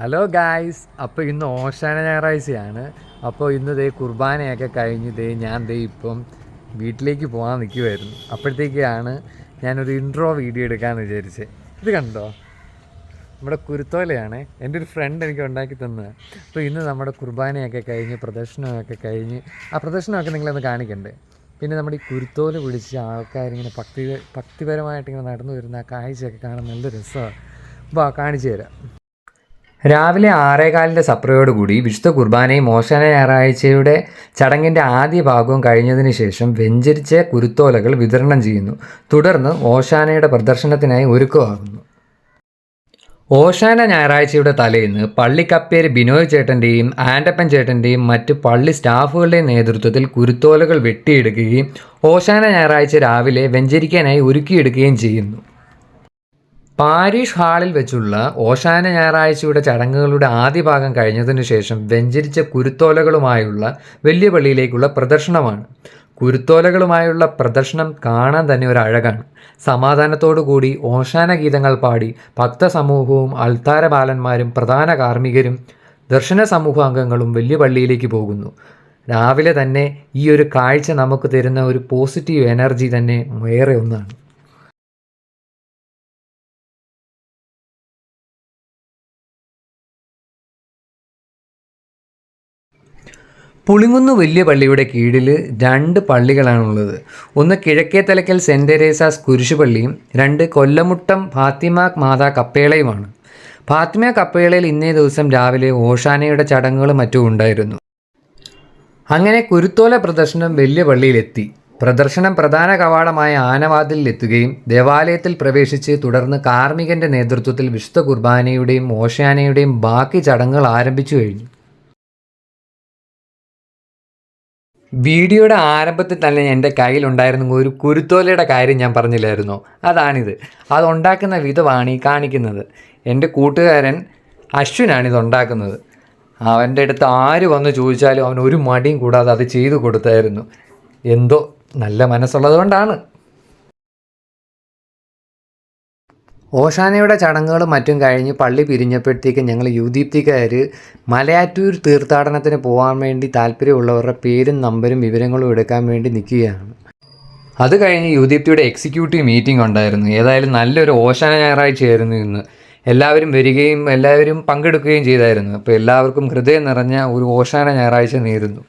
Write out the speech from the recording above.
Hello guys, അപ്പോൾ ഇന്ന് ഓശാന ഞായറാഴ്ചയാണ്. അപ്പോൾ ഇന്ന് കുർബാനയൊക്കെ കഴിഞ്ഞ് ഞാൻ ഇപ്പം വീട്ടിലേക്ക് പോകാൻ നിൽക്കുമായിരുന്നു. അപ്പോഴത്തേക്കാണ് ഞാനൊരു ഇൻട്രോ വീഡിയോ എടുക്കാമെന്ന് വിചാരിച്ചത്. ഇത് കണ്ടോ, നമ്മുടെ കുരുത്തോലയാണ്, എൻ്റെ ഒരു ഫ്രണ്ട് എനിക്ക് ഉണ്ടാക്കി തന്നത്. അപ്പോൾ ഇന്ന് നമ്മുടെ കുർബാനയൊക്കെ കഴിഞ്ഞ് പ്രദർശനമൊക്കെ കഴിഞ്ഞ് ആ പ്രദർശനമൊക്കെ നിങ്ങളൊന്ന് കാണിക്കണ്ടേ. പിന്നെ നമ്മുടെ ഈ കുരുത്തോല പിടിച്ച് ആൾക്കാരിങ്ങനെ ഭക്തിപരമായിട്ട് ഇങ്ങനെ നടന്നു വരുന്ന ആ കാഴ്ചയൊക്കെ കാണാൻ നല്ല രസമാണ്. അപ്പോൾ കാണിച്ചു തരാം. രാവിലെ 6:15 സപ്രയോടുകൂടി വിശുദ്ധ കുർബാനയും ഓശാന ഞായറാഴ്ചയുടെ ചടങ്ങിൻ്റെ ആദ്യ ഭാഗവും കഴിഞ്ഞതിന് ശേഷം വെഞ്ചരിച്ച കുരുത്തോലകൾ വിതരണം ചെയ്യുന്നു. തുടർന്ന് ഓശാനയുടെ പ്രദർശനത്തിനായി ഒരുക്കമാകുന്നു. ഓശാന ഞായറാഴ്ചയുടെ തലേന്ന് പള്ളിക്കപ്പേര് ബിനോയ് ചേട്ടൻ്റെയും ആൻഡപ്പൻ ചേട്ടൻ്റെയും മറ്റ് പള്ളി സ്റ്റാഫുകളുടെയും നേതൃത്വത്തിൽ കുരുത്തോലകൾ വെട്ടിയെടുക്കുകയും ഓശാന ഞായറാഴ്ച രാവിലെ വെഞ്ചരിക്കാനായി ഒരുക്കിയെടുക്കുകയും ചെയ്യുന്നു. പാരീഷ് ഹാളിൽ വെച്ചുള്ള ഓശാന ഞായറാഴ്ചയുടെ ചടങ്ങുകളുടെ ആദ്യ ഭാഗം കഴിഞ്ഞതിനു ശേഷം വെഞ്ചരിച്ച കുരുത്തോലകളുമായുള്ള വലിയ പള്ളിയിലേക്കുള്ള പ്രദർശനമാണ്. കുരുത്തോലകളുമായുള്ള പ്രദർശനം കാണാൻ തന്നെ ഒരു അഴകാണ്. സമാധാനത്തോടു കൂടി ഓശാന ഗീതങ്ങൾ പാടി ഭക്തസമൂഹവും അൾത്താര ബാലന്മാരും പ്രധാന കാർമ്മികരും ദർശന സമൂഹാംഗങ്ങളും വലിയ പള്ളിയിലേക്ക് പോകുന്നു. രാവിലെ തന്നെ ഈ ഒരു കാഴ്ച നമുക്ക് തരുന്ന ഒരു പോസിറ്റീവ് എനർജി തന്നെ വേറെ ഒന്നാണ്. പുളിങ്കുന്ന് വലിയ പള്ളിയുടെ കീഴിൽ 2 പള്ളികളാണുള്ളത്. ഒന്ന് കിഴക്കേ തലക്കൽ സെൻറ് തെരേസാസ് കുരിശുപള്ളിയും 2 കൊല്ലമുട്ടം ഫാത്തിമ മാതാ കപ്പേളയുമാണ്. ഫാത്തിമ കപ്പേളയിൽ ഇന്നേ ദിവസം രാവിലെ ഓശാനയുടെ ചടങ്ങുകളും മറ്റും ഉണ്ടായിരുന്നു. അങ്ങനെ കുരുത്തോല പ്രദർശനം വലിയ പള്ളിയിലെത്തി. പ്രദർശനം പ്രധാന കവാടമായ ആനവാതിലിലെത്തുകയും ദേവാലയത്തിൽ പ്രവേശിച്ച് തുടർന്ന് കാർമ്മികൻ്റെ നേതൃത്വത്തിൽ വിശുദ്ധ കുർബാനയുടെയും ഓശാനയുടെയും ബാക്കി ചടങ്ങുകൾ ആരംഭിച്ചു കഴിഞ്ഞു. വീഡിയോയുടെ ആരംഭത്തിൽ തന്നെ എൻ്റെ കയ്യിലുണ്ടായിരുന്ന ഒരു കുരുത്തോലയുടെ കാര്യം ഞാൻ പറഞ്ഞില്ലായിരുന്നോ, അതാണിത്. അതുണ്ടാക്കുന്ന വിധമാണ് ഈ കാണിക്കുന്നത്. എൻ്റെ കൂട്ടുകാരൻ അശ്വിനാണ് ഇതുണ്ടാക്കുന്നത്. അവൻ്റെ അടുത്ത് ആര് വന്ന് ചോദിച്ചാലും അവൻ ഒരു മടിയും കൂടാതെ അത് ചെയ്തു കൊടുത്തായിരുന്നു. എന്തോ നല്ല മനസ്സുള്ളത് കൊണ്ടാണ്. ഓശാനയുടെ ചടങ്ങുകളും മറ്റും കഴിഞ്ഞ് പള്ളി പിരിഞ്ഞപ്പോഴത്തേക്ക് ഞങ്ങൾ യുദീപ്തിക്കാർ മലയാറ്റൂർ തീർത്ഥാടനത്തിന് പോകാൻ വേണ്ടി താല്പര്യമുള്ളവരുടെ പേരും നമ്പരും വിവരങ്ങളും എടുക്കാൻ വേണ്ടി നിൽക്കുകയാണ്. അത് കഴിഞ്ഞ് യുദീപ്തിയുടെ എക്സിക്യൂട്ടീവ് മീറ്റിംഗ് ഉണ്ടായിരുന്നു. ഏതായാലും നല്ലൊരു ഓശാന ഞായറാഴ്ചയായിരുന്നു ഇന്ന്. എല്ലാവരും വരികയും എല്ലാവരും പങ്കെടുക്കുകയും ചെയ്തായിരുന്നു. അപ്പോൾ എല്ലാവർക്കും ഹൃദയം നിറഞ്ഞ ഒരു ഓശാന ഞായറാഴ്ച നേരുന്നു.